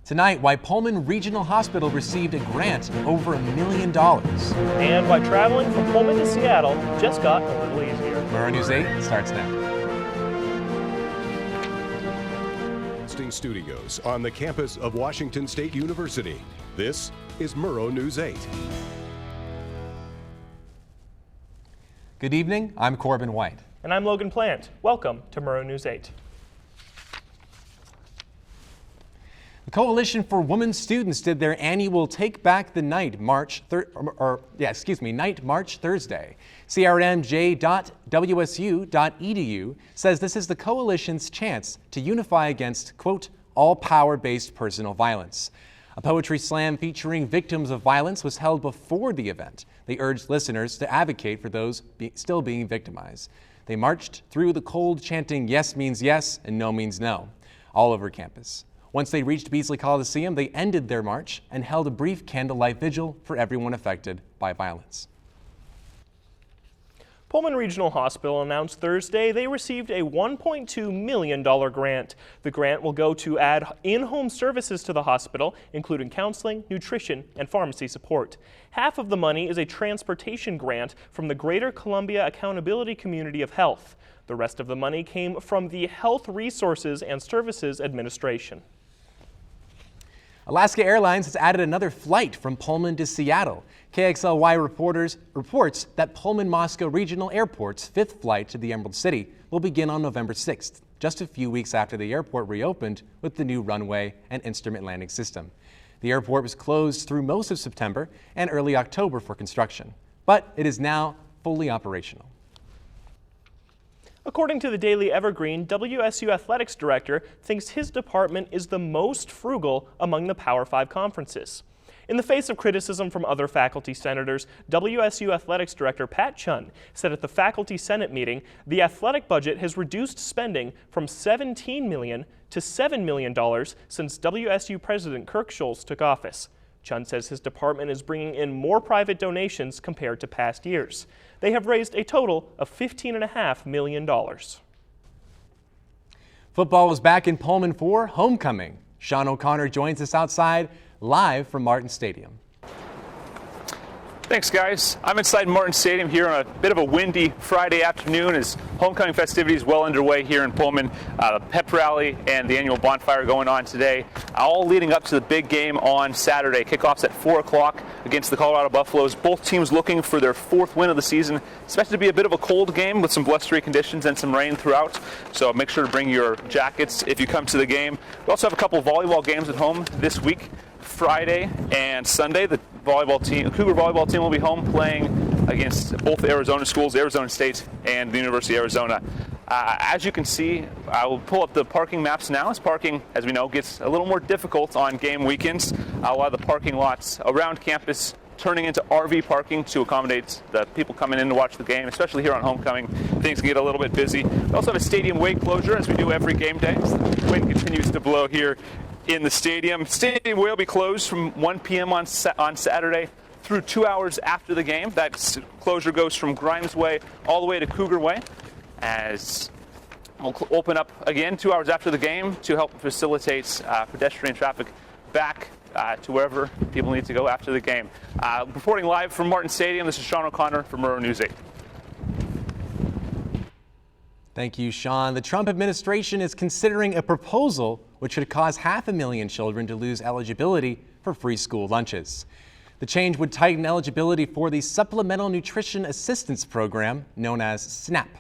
Tonight, why Pullman Regional Hospital received a grant over $1 million. And why traveling from Pullman to Seattle just got a little easier. Murrow News 8 starts now. Studios on the campus of Washington State University. This is Murrow News 8. Good evening, I'm Corbin White. And I'm Logan Plant. Welcome to Murrow News 8. The Coalition for Women Students did their annual Take Back the Night March Thursday. CRMJ.wsu.edu says this is the coalition's chance to unify against, quote, all power-based personal violence. A poetry slam featuring victims of violence was held before the event. They urged listeners to advocate for those still being victimized. They marched through the cold chanting yes means yes and no means no all over campus. Once they reached Beasley Coliseum, they ended their march and held a brief candlelight vigil for everyone affected by violence. Pullman Regional Hospital announced Thursday they received a $1.2 million grant. The grant will go to add in-home services to the hospital, including counseling, nutrition, and pharmacy support. Half of the money is a transportation grant from the Greater Columbia Accountability Community of Health. The rest of the money came from the Health Resources and Services Administration. Alaska Airlines has added another flight from Pullman to Seattle. KXLY reports that Pullman Moscow Regional Airport's fifth flight to the Emerald City will begin on November 6th, just a few weeks after the airport reopened with the new runway and instrument landing system. The airport was closed through most of September and early October for construction, but it is now fully operational. According to the Daily Evergreen, WSU Athletics Director thinks his department is the most frugal among the Power 5 conferences. In the face of criticism from other faculty senators, WSU Athletics Director Pat Chun said at the Faculty Senate meeting the athletic budget has reduced spending from $17 million to $7 million since WSU President Kirk Schulz took office. Chun says his department is bringing in more private donations compared to past years. They have raised a total of $15.5 million. Football is back in Pullman for homecoming. Sean O'Connor joins us outside live from Martin Stadium. Thanks, guys. I'm inside Martin Stadium here on a bit of a windy Friday afternoon as homecoming festivities well underway here in Pullman. The pep rally and the annual bonfire going on today, all leading up to the big game on Saturday. Kickoffs at 4 o'clock against the Colorado Buffaloes. Both teams looking for their fourth win of the season. Expected to be a bit of a cold game with some blustery conditions and some rain throughout. So make sure to bring your jackets if you come to the game. We also have a couple of volleyball games at home this week. Friday and Sunday, the Cougar volleyball team will be home playing against both Arizona schools, Arizona State and the University of Arizona. As you can see, I will pull up the parking maps now, as parking, as we know, gets a little more difficult on game weekends. A lot of the parking lots around campus turning into RV parking to accommodate the people coming in to watch the game, especially here on homecoming. Things get a little bit busy. We also have a stadium way closure, as we do every game day. So the wind continues to blow here in the stadium. Stadium will be closed from 1 p.m. on Saturday through 2 hours after the game. That closure goes from Grimes Way all the way to Cougar Way, as we'll open up again 2 hours after the game to help facilitate pedestrian traffic back to wherever people need to go after the game. Reporting live from Martin Stadium, this is Sean O'Connor for Murrow News 8. Thank you, Sean. The Trump administration is considering a proposal which would cause 500,000 children to lose eligibility for free school lunches. The change would tighten eligibility for the Supplemental Nutrition Assistance Program, known as SNAP.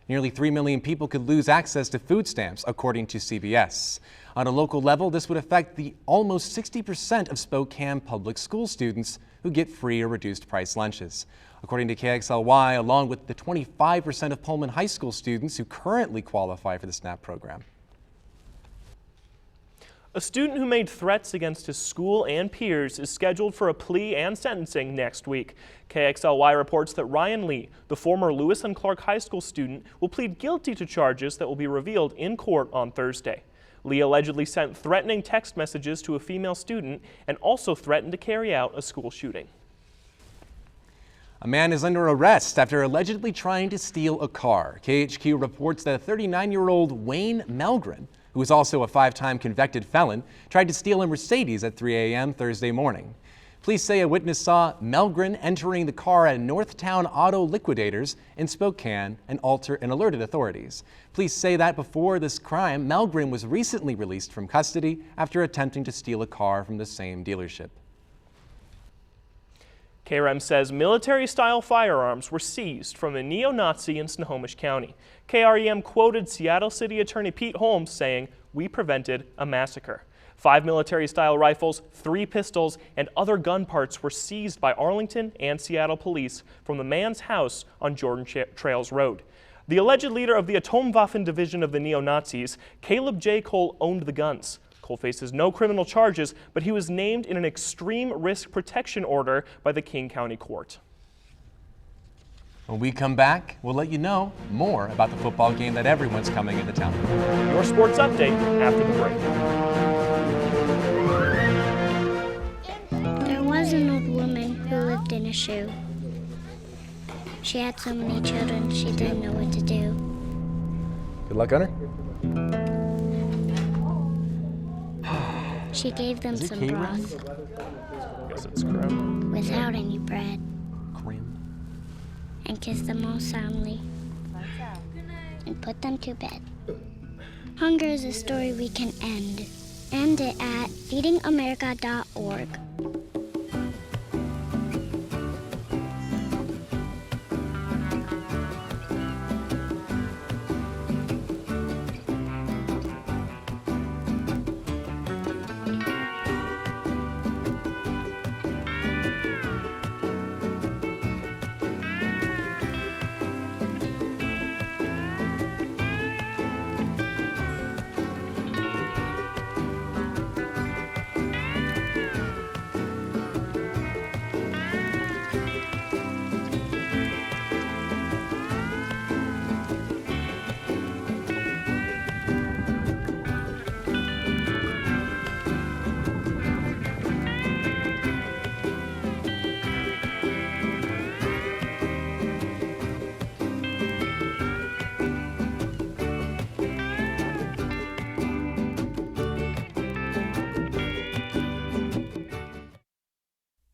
Nearly 3 million people could lose access to food stamps, according to CBS. On a local level, this would affect the almost 60% of Spokane public school students who get free or reduced price lunches. According to KXLY, along with the 25% of Pullman high school students who currently qualify for the SNAP program. A student who made threats against his school and peers is scheduled for a plea and sentencing next week. KXLY reports that Ryan Lee, the former Lewis and Clark High School student, will plead guilty to charges that will be revealed in court on Thursday. Lee allegedly sent threatening text messages to a female student and also threatened to carry out a school shooting. A man is under arrest after allegedly trying to steal a car. KHQ reports that a 39-year-old Wayne Melgren, who who is also a 5-time convicted felon, tried to steal a Mercedes at 3 a.m. Thursday morning. Police say a witness saw Melgren entering the car at Northtown Auto Liquidators in Spokane and alerted authorities. Police say that before this crime, Melgren was recently released from custody after attempting to steal a car from the same dealership. KREM says military-style firearms were seized from a neo-Nazi in Snohomish County. KREM quoted Seattle City Attorney Pete Holmes saying, "We prevented a massacre." 5 military-style rifles, 3 pistols, and other gun parts were seized by Arlington and Seattle police from the man's house on Jordan Trails Road. The alleged leader of the Atomwaffen division of the neo-Nazis, Caleb J. Cole, owned the guns. Cole faces no criminal charges, but he was named in an extreme risk protection order by the King County Court. When we come back, we'll let you know more about the football game that everyone's coming into town for. Your sports update after the break. There was an old woman who lived in a shoe. She had so many children, she didn't know what to do. Good luck, Gunner. She gave them some broth Guess it's grim. without any bread Grim. and kissed them all soundly and put them to bed. Hunger is a story we can end. End it at feedingamerica.org.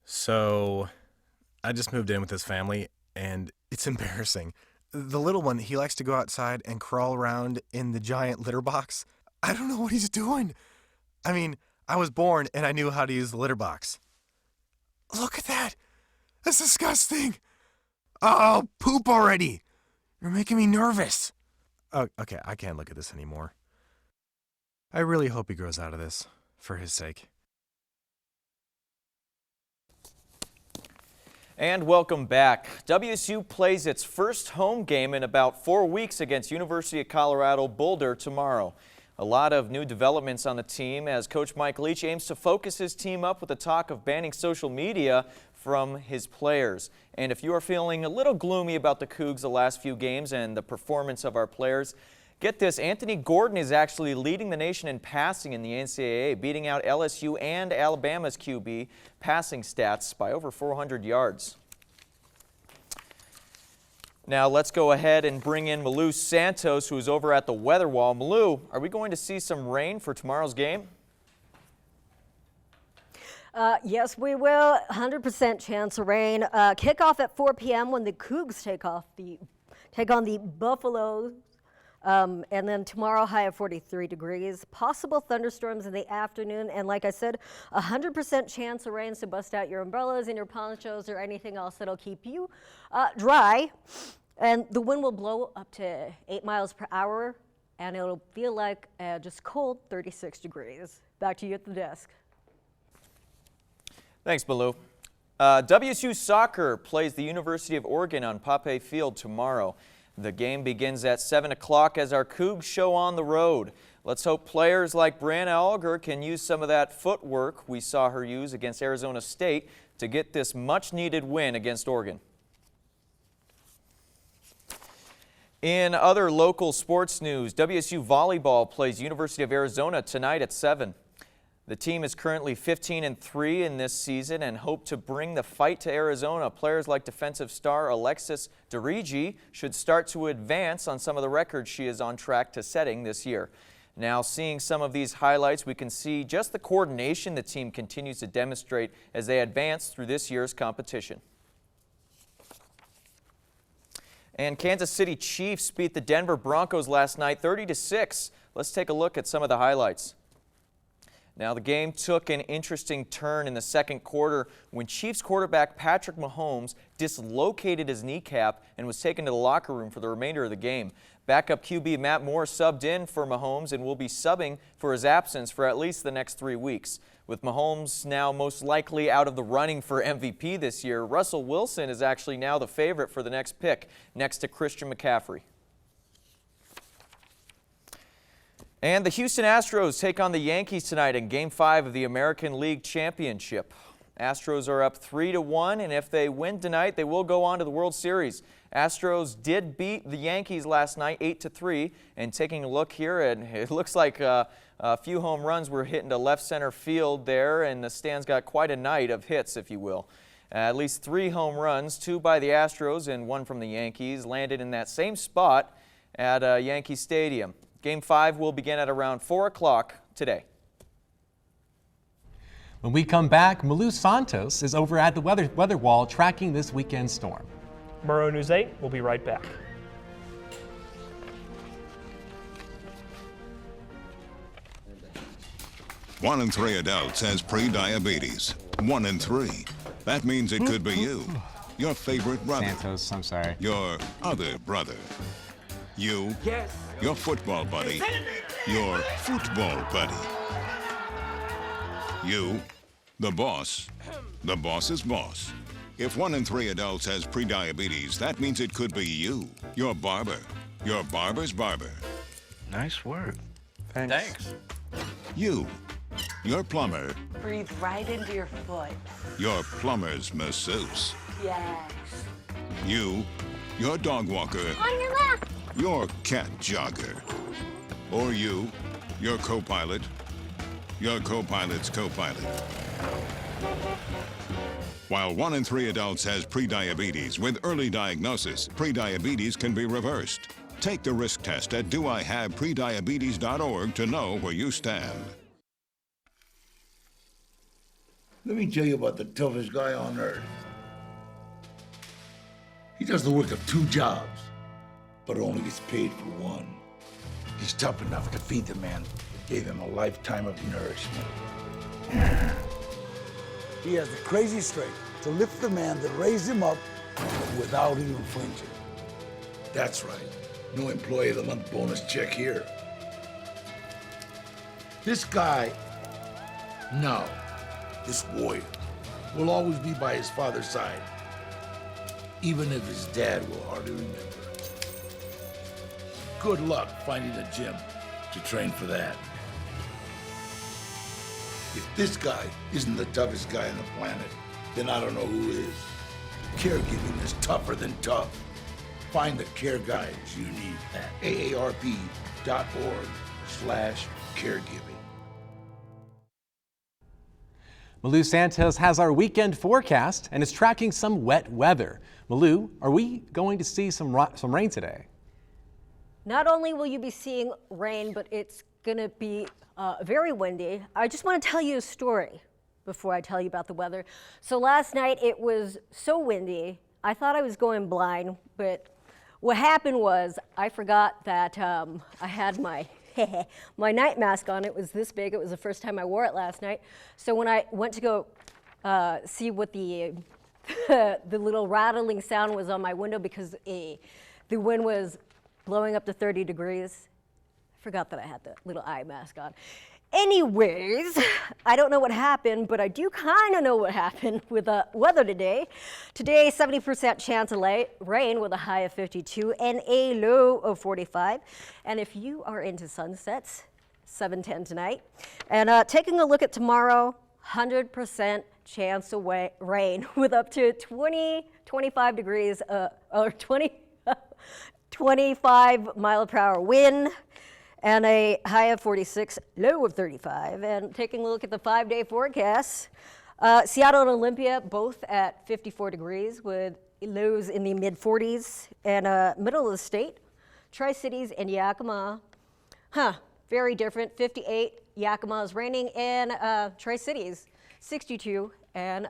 So, I just moved in with this family, and it's embarrassing. The little one, he likes to go outside and crawl around in the giant litter box. I don't know what he's doing. I mean, I was born and I knew how to use the litter box. Look at that. That's disgusting. Oh, poop already. You're making me nervous. Oh, okay, I can't look at this anymore. I really hope he grows out of this, for his sake. And welcome back. WSU plays its first home game in about 4 weeks against University of Colorado Boulder tomorrow. A lot of new developments on the team as Coach Mike Leach aims to focus his team up with the talk of banning social media from his players. And if you are feeling a little gloomy about the Cougs the last few games and the performance of our players, get this, Anthony Gordon is actually leading the nation in passing in the NCAA, beating out LSU and Alabama's QB passing stats by over 400 yards. Now let's go ahead and bring in Malou Santos, who's over at the weather wall. Malou, are we going to see some rain for tomorrow's game? Yes, we will. 100% chance of rain. Kickoff at 4 p.m. when the Cougs take on the Buffaloes. And then tomorrow, high of 43 degrees. Possible thunderstorms in the afternoon. And like I said, 100% chance of rain, so bust out your umbrellas and your ponchos or anything else that'll keep you dry. And the wind will blow up to 8 miles per hour, and it'll feel like just cold 36 degrees. Back to you at the desk. Thanks, Malou. WSU Soccer plays the University of Oregon on Pape Field tomorrow. The game begins at 7 o'clock as our Cougs show on the road. Let's hope players like Brianna Alger can use some of that footwork we saw her use against Arizona State to get this much-needed win against Oregon. In other local sports news, WSU Volleyball plays University of Arizona tonight at 7. The team is currently 15-3 in this season and hope to bring the fight to Arizona. Players like defensive star Alexis Derigi should start to advance on some of the records she is on track to setting this year. Now, seeing some of these highlights, we can see just the coordination the team continues to demonstrate as they advance through this year's competition. And Kansas City Chiefs beat the Denver Broncos last night 30-6. Let's take a look at some of the highlights. Now, the game took an interesting turn in the second quarter when Chiefs quarterback Patrick Mahomes dislocated his kneecap and was taken to the locker room for the remainder of the game. Backup QB Matt Moore subbed in for Mahomes and will be subbing for his absence for at least the next 3 weeks. With Mahomes now most likely out of the running for MVP this year, Russell Wilson is actually now the favorite for the next pick, next to Christian McCaffrey. And the Houston Astros take on the Yankees tonight in Game 5 of the American League Championship. Astros are up 3-1, and if they win tonight, they will go on to the World Series. Astros did beat the Yankees last night 8-3, and taking a look here, it looks like a few home runs were hit into left center field there, and the stands got quite a night of hits, if you will. At least 3 home runs, 2 by the Astros and 1 from the Yankees, landed in that same spot at Yankee Stadium. Game 5 will begin at around 4 o'clock today. When we come back, Murrow Santos is over at the weather wall tracking this weekend's storm. Murrow News 8 will be right back. One in 3 adults has pre-diabetes. 1 in 3. That means it could be you, your favorite brother, Santos, I'm sorry. your other brother, you, your football buddy, your football buddy, you, the boss's boss. If 1 in 3 adults has pre-diabetes, that means it could be you, your barber, your barber's barber. Nice work. Thanks. You, your plumber, Breathe right into your foot. your plumber's masseuse. Yes. You, your dog walker, On your left. your cat jogger. Or you, your co-pilot, your co-pilot's co-pilot. While 1 in 3 adults has prediabetes, with early diagnosis, prediabetes can be reversed. Take the risk test at doihaveprediabetes.org to know where you stand. Let me tell you about the toughest guy on earth. He does the work of 2 jobs, but only gets paid for 1. He's tough enough to feed the man that gave him a lifetime of nourishment. He has the crazy strength to lift the man that raised him up without even flinching. That's right. No employee of the month bonus check here. This guy, no, this warrior, will always be by his father's side, even if his dad will hardly remember. Good luck finding a gym to train for that. If this guy isn't the toughest guy on the planet, then I don't know who is. Caregiving is tougher than tough. Find the care guides you need at aarp.org/caregiving. Murrow Santos has our weekend forecast and is tracking some wet weather. Murrow, are we going to see some rain today? Not only will you be seeing rain, but it's going to be very windy. I just want to tell you a story before I tell you about the weather. So last night it was so windy, I thought I was going blind, but what happened was I forgot that I had my my night mask on. It was this big. It was the first time I wore it last night. So when I went to go see what the the little rattling sound was on my window because the wind was blowing up to 30 degrees. I forgot that I had the little eye mask on. Anyways, I don't know what happened, but I do kind of know what happened with the weather today. Today, 70% chance of rain with a high of 52 and a low of 45. And if you are into sunsets, 7:10 tonight. And taking a look at tomorrow, 100% chance of rain with up to 25 degrees or 25 mile per hour wind. And a high of 46, low of 35. And taking a look at the 5-day forecast, Seattle and Olympia both at 54 degrees with lows in the mid-40s. And middle of the state, Tri-Cities and Yakima, very different. 58, Yakima is raining in Tri-Cities, 62, and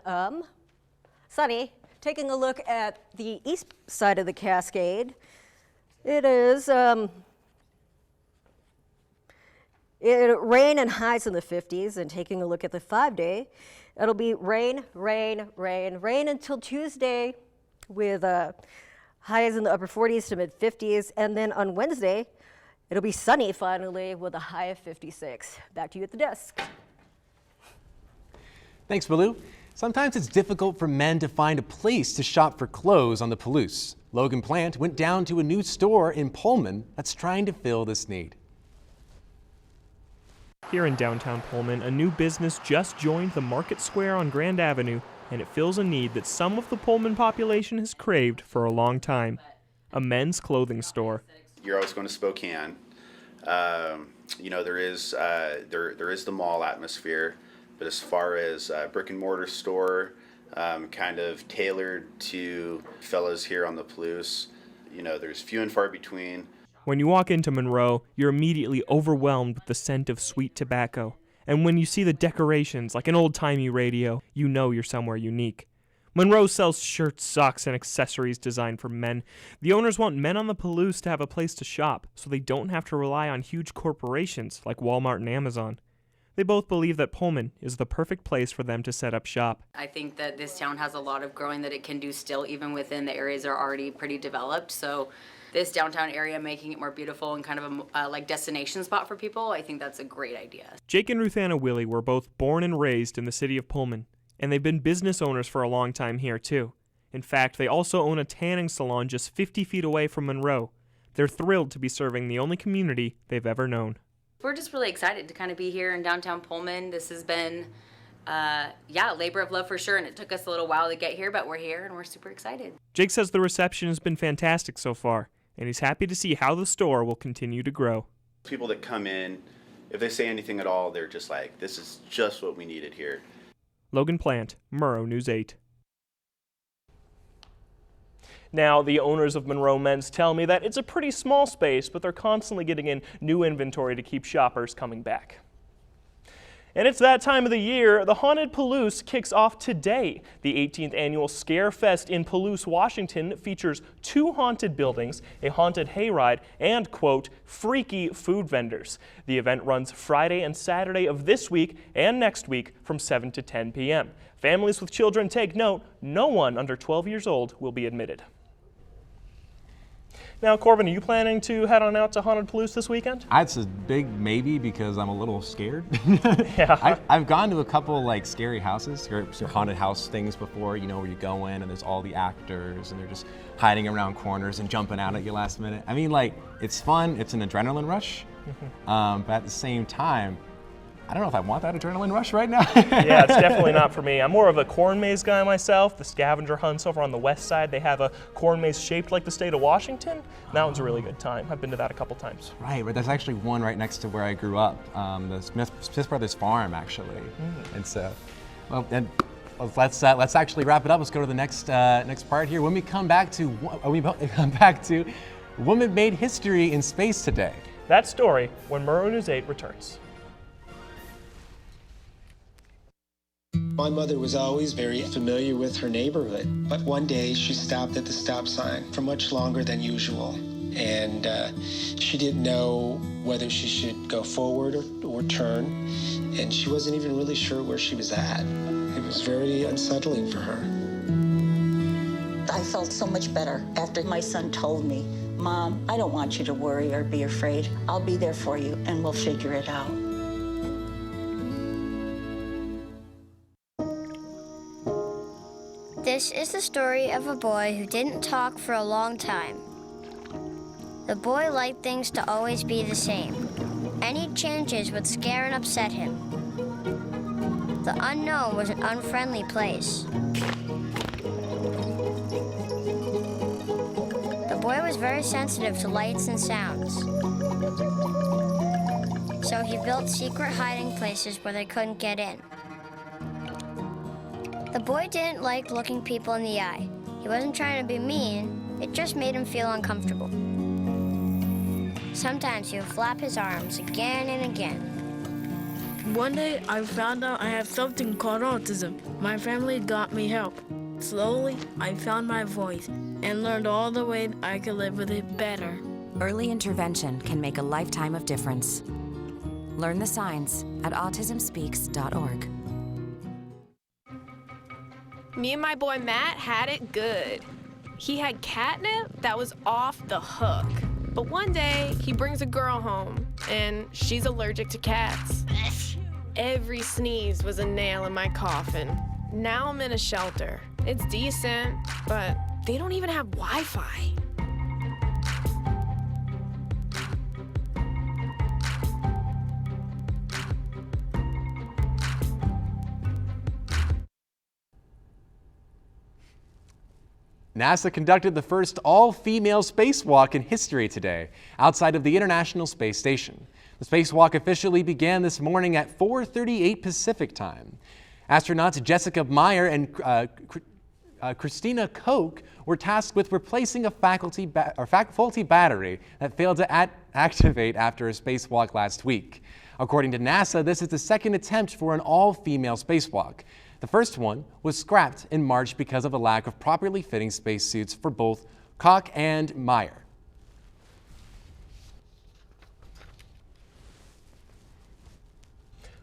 sunny. Taking a look at the east side of the Cascade, it is rain and highs in the 50s. And taking a look at the 5-day, it'll be rain, rain, rain, rain until Tuesday with highs in the upper 40s to mid 50s. And then on Wednesday, it'll be sunny finally with a high of 56. Back to you at the desk. Thanks, Baloo. Sometimes it's difficult for men to find a place to shop for clothes on the Palouse. Logan Plant went down to a new store in Pullman that's trying to fill this need. Here in downtown Pullman, a new business just joined the Market Square on Grand Avenue, and it fills a need that some of the Pullman population has craved for a long time: a men's clothing store. You're always going to Spokane. There is the mall atmosphere, but as far as a brick and mortar store, kind of tailored to fellas here on the Palouse, there's few and far between. When you walk into Murrow, you're immediately overwhelmed with the scent of sweet tobacco. And when you see the decorations, like an old-timey radio, you know you're somewhere unique. Murrow sells shirts, socks, and accessories designed for men. The owners want men on the Palouse to have a place to shop, so they don't have to rely on huge corporations like Walmart and Amazon. They both believe that Pullman is the perfect place for them to set up shop. I think that this town has a lot of growing that it can do still, even within the areas that are already pretty developed. So this downtown area, making it more beautiful and kind of a destination spot for people, I think that's a great idea. Jake and Ruthanna Willie were both born and raised in the city of Pullman, and they've been business owners for a long time here too. In fact, they also own a tanning salon just 50 feet away from Murrow. They're thrilled to be serving the only community they've ever known. We're just really excited to kind of be here in downtown Pullman. This has been, labor of love for sure, and it took us a little while to get here, but we're here and we're super excited. Jake says the reception has been fantastic so far, and he's happy to see how the store will continue to grow. People that come in, if they say anything at all, they're just like, this is just what we needed here. Logan Plant, Murrow News 8. Now, the owners of Murrow Men's tell me that it's a pretty small space, but they're constantly getting in new inventory to keep shoppers coming back. And it's that time of the year. The Haunted Palouse kicks off today. The 18th annual Scare Fest in Palouse, Washington features 2 haunted buildings, a haunted hayride, and, quote, freaky food vendors. The event runs Friday and Saturday of this week and next week from 7 to 10 p.m. Families with children take note, no one under 12 years old will be admitted. Now, Corbin, are you planning to head on out to Haunted Palouse this weekend? It's a big maybe because I'm a little scared. Yeah. I've gone to a couple like scary houses, or haunted house things before, where you go in and there's all the actors and they're just hiding around corners and jumping out at you last minute. I mean, like, it's fun, it's an adrenaline rush, but at the same time, I don't know if I want that adrenaline rush right now. Yeah, it's definitely not for me. I'm more of a corn maze guy myself. The scavenger hunts over on the west side, they have a corn maze shaped like the state of Washington. That one's a really good time. I've been to that a couple times. Right, but there's actually one right next to where I grew up, the Smith Brothers Farm, actually. And so, let's actually wrap it up. Let's go to the next part here. When we come back to Woman Made History in Space Today. That story when Murrow News 8 returns. My mother was always very familiar with her neighborhood, but one day she stopped at the stop sign for much longer than usual, and she didn't know whether she should go forward or turn, and she wasn't even really sure where she was at. It was very unsettling for her. I felt so much better after my son told me, "Mom, I don't want you to worry or be afraid. I'll be there for you, and we'll figure it out." This is the story of a boy who didn't talk for a long time. The boy liked things to always be the same. Any changes would scare and upset him. The unknown was an unfriendly place. The boy was very sensitive to lights and sounds. So he built secret hiding places where they couldn't get in. The boy didn't like looking people in the eye. He wasn't trying to be mean, it just made him feel uncomfortable. Sometimes he'll flap his arms again and again. One day, I found out I have something called autism. My family got me help. Slowly, I found my voice and learned all the ways I could live with it better. Early intervention can make a lifetime of difference. Learn the signs at autismspeaks.org. Me and my boy Matt had it good. He had catnip that was off the hook. But one day, he brings a girl home, and she's allergic to cats. Every sneeze was a nail in my coffin. Now I'm in a shelter. It's decent, but they don't even have Wi-Fi. NASA conducted the first all-female spacewalk in history today, outside of the International Space Station. The spacewalk officially began this morning at 4:38 Pacific time. Astronauts Jessica Meyer and Christina Koch were tasked with replacing a faulty battery that failed to activate after a spacewalk last week. According to NASA, this is the second attempt for an all-female spacewalk. The first one was scrapped in March because of a lack of properly fitting spacesuits for both Koch and Meyer.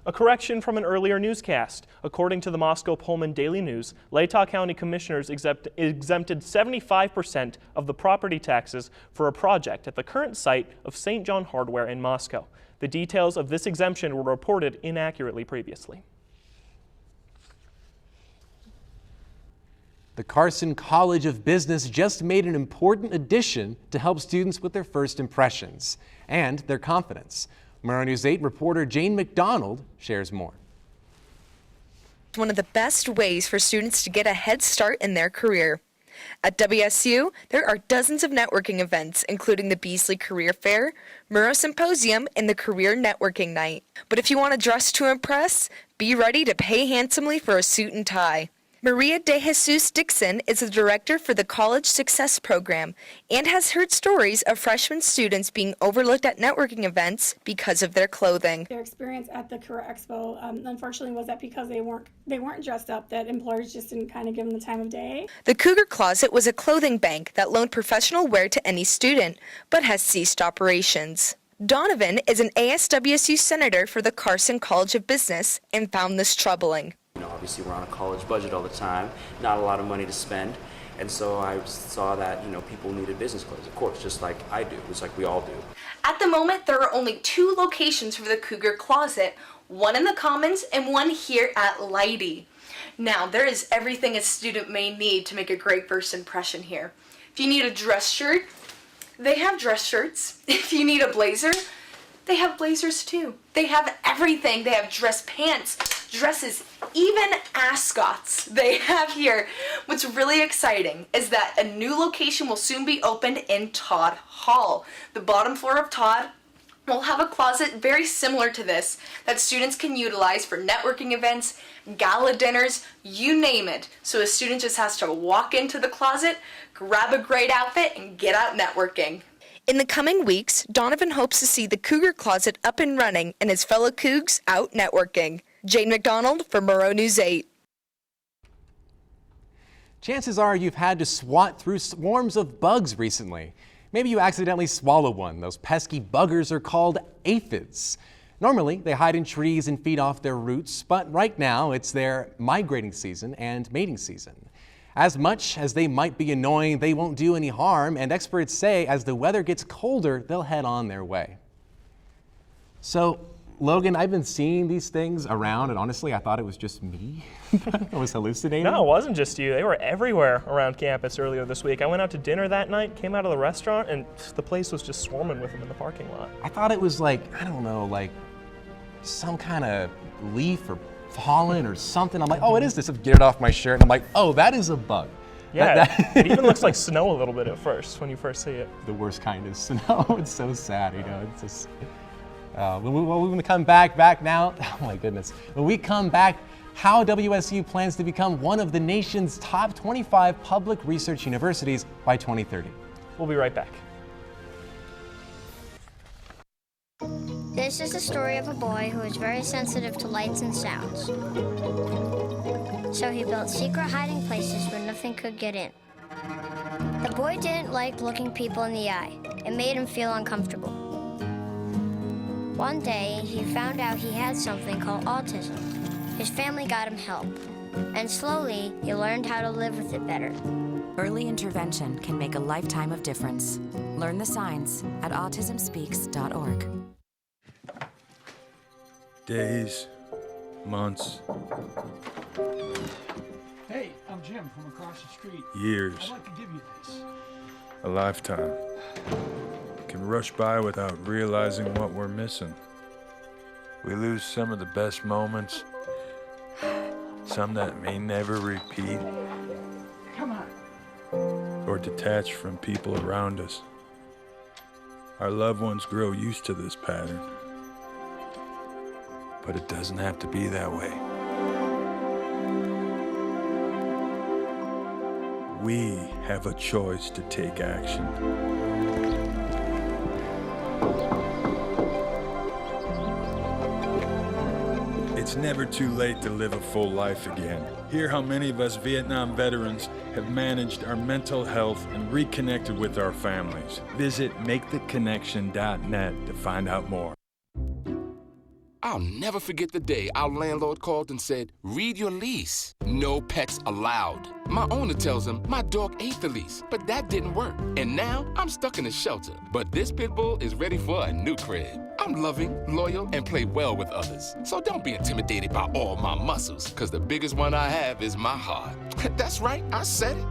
A correction from an earlier newscast. According to the Moscow-Pullman Daily News, Latah County commissioners exempted 75% of the property taxes for a project at the current site of St. John Hardware in Moscow. The details of this exemption were reported inaccurately previously. The Carson College of Business just made an important addition to help students with their first impressions and their confidence. Murrow News 8 reporter Jane McDonald shares more. One of the best ways for students to get a head start in their career. At WSU, there are dozens of networking events, including the Beasley Career Fair, Murrow Symposium, and the Career Networking Night. But if you want to dress to impress, be ready to pay handsomely for a suit and tie. Maria De Jesus Dixon is the director for the College Success Program and has heard stories of freshman students being overlooked at networking events because of their clothing. Their experience at the Career Expo, unfortunately, was that because they weren't dressed up, that employers just didn't kind of give them the time of day. The Cougar Closet was a clothing bank that loaned professional wear to any student, but has ceased operations. Donovan is an ASWSU senator for the Carson College of Business and found this troubling. Obviously, we're on a college budget all the time, not a lot of money to spend, and so I saw that, people needed business clothes, of course, just like I do, just like we all do. At the moment, there are only 2 locations for the Cougar Closet, one in the Commons and one here at Leidy. Now, there is everything a student may need to make a great first impression here. If you need a dress shirt, they have dress shirts. If you need a blazer, they have blazers too. They have everything. They have dress pants, dresses, even ascots they have here. What's really exciting is that a new location will soon be opened in Todd Hall. The bottom floor of Todd will have a closet very similar to this that students can utilize for networking events, gala dinners, you name it. So a student just has to walk into the closet, grab a great outfit, and get out networking. In the coming weeks, Donovan hopes to see the Cougar Closet up and running and his fellow Cougs out networking. Jane McDonald for Murrow News 8. Chances are you've had to swat through swarms of bugs recently. Maybe you accidentally swallow one. Those pesky buggers are called aphids. Normally, they hide in trees and feed off their roots, but right now it's their migrating season and mating season. As much as they might be annoying, they won't do any harm, and experts say as the weather gets colder, they'll head on their way. So, Logan, I've been seeing these things around, and honestly, I thought it was just me. I was hallucinating. No, it wasn't just you. They were everywhere around campus earlier this week. I went out to dinner that night, came out of the restaurant, and the place was just swarming with them in the parking lot. I thought it was like, I don't know, like some kind of leaf or pollen or something. I'm like, oh, it is this. Get it off my shirt. And I'm like, oh, that is a bug. Yeah, it even looks like snow a little bit at first when you first see it. The worst kind of snow. It's so sad, It's just. When we come back now, oh my goodness. When we come back, how WSU plans to become one of the nation's top 25 public research universities by 2030. We'll be right back. This is the story of a boy who is very sensitive to lights and sounds. So he built secret hiding places where nothing could get in. The boy didn't like looking people in the eye. It made him feel uncomfortable. One day, he found out he had something called autism. His family got him help, and slowly, he learned how to live with it better. Early intervention can make a lifetime of difference. Learn the signs at autismspeaks.org. Days, months, Hey, I'm Jim from across the street. years, I'd like to give you this. a lifetime can rush by without realizing what we're missing. We lose some of the best moments, some that may never repeat, Come on. or detach from people around us. Our loved ones grow used to this pattern, but it doesn't have to be that way. We have a choice to take action. It's never too late to live a full life again. Hear how many of us Vietnam veterans have managed our mental health and reconnected with our families. Visit maketheconnection.net to find out more. I'll never forget the day our landlord called and said, read your lease. No pets allowed. My owner tells him my dog ate the lease, but that didn't work. And now I'm stuck in a shelter. But this pit bull is ready for a new crib. I'm loving, loyal, and play well with others. So don't be intimidated by all my muscles, because the biggest one I have is my heart. That's right, I said it.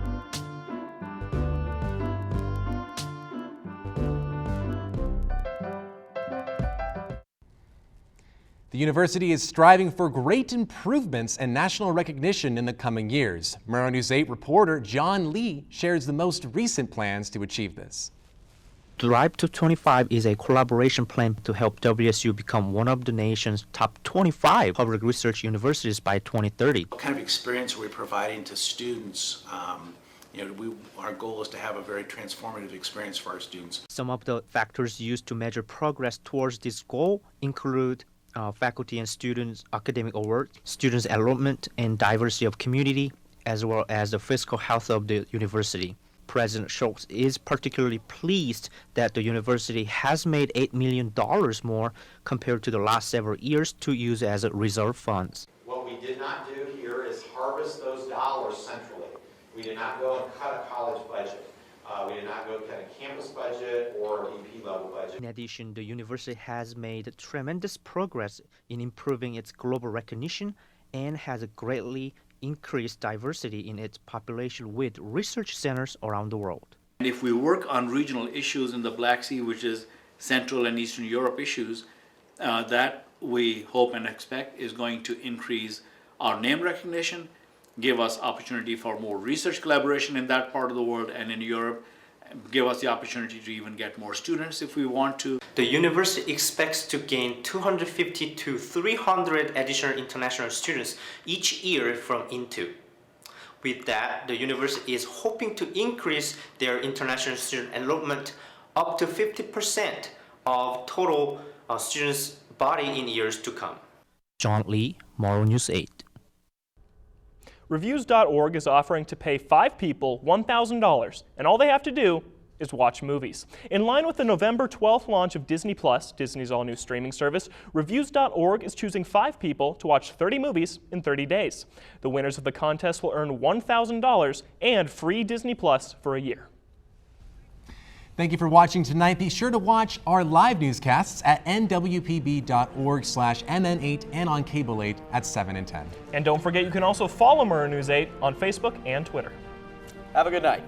The university is striving for great improvements and national recognition in the coming years. Murrow News 8 reporter John Lee shares the most recent plans to achieve this. Drive to 25 is a collaboration plan to help WSU become one of the nation's top 25 public research universities by 2030. What kind of experience are we providing to students? Our goal is to have a very transformative experience for our students. Some of the factors used to measure progress towards this goal include faculty and students' academic awards, students' enrollment and diversity of community, as well as the physical health of the university. President Schultz is particularly pleased that the university has made $8 million more compared to the last several years to use as reserve funds. What we did not do here is harvest those dollars centrally. We did not go and cut a college budget. We did not go cut a campus budget or EP level budget. In addition, the university has made tremendous progress in improving its global recognition and has greatly increased diversity in its population with research centers around the world. And if we work on regional issues in the Black Sea, which is Central and Eastern Europe issues, that we hope and expect is going to increase our name recognition, give us opportunity for more research collaboration in that part of the world and in Europe, give us the opportunity to even get more students if we want to. The university expects to gain 250 to 300 additional international students each year from INTU. With that, the university is hoping to increase their international student enrollment up to 50% of total students' body in years to come. John Lee, Murrow News 8. Reviews.org is offering to pay 5 people $1,000, and all they have to do is watch movies. In line with the November 12th launch of Disney+, Disney's all-new streaming service, Reviews.org is choosing 5 people to watch 30 movies in 30 days. The winners of the contest will earn $1,000 and free Disney+ for a year. Thank you for watching tonight. Be sure to watch our live newscasts at nwpb.org/MN8 and on Cable 8 at 7 and 10. And don't forget, you can also follow Murrow News 8 on Facebook and Twitter. Have a good night.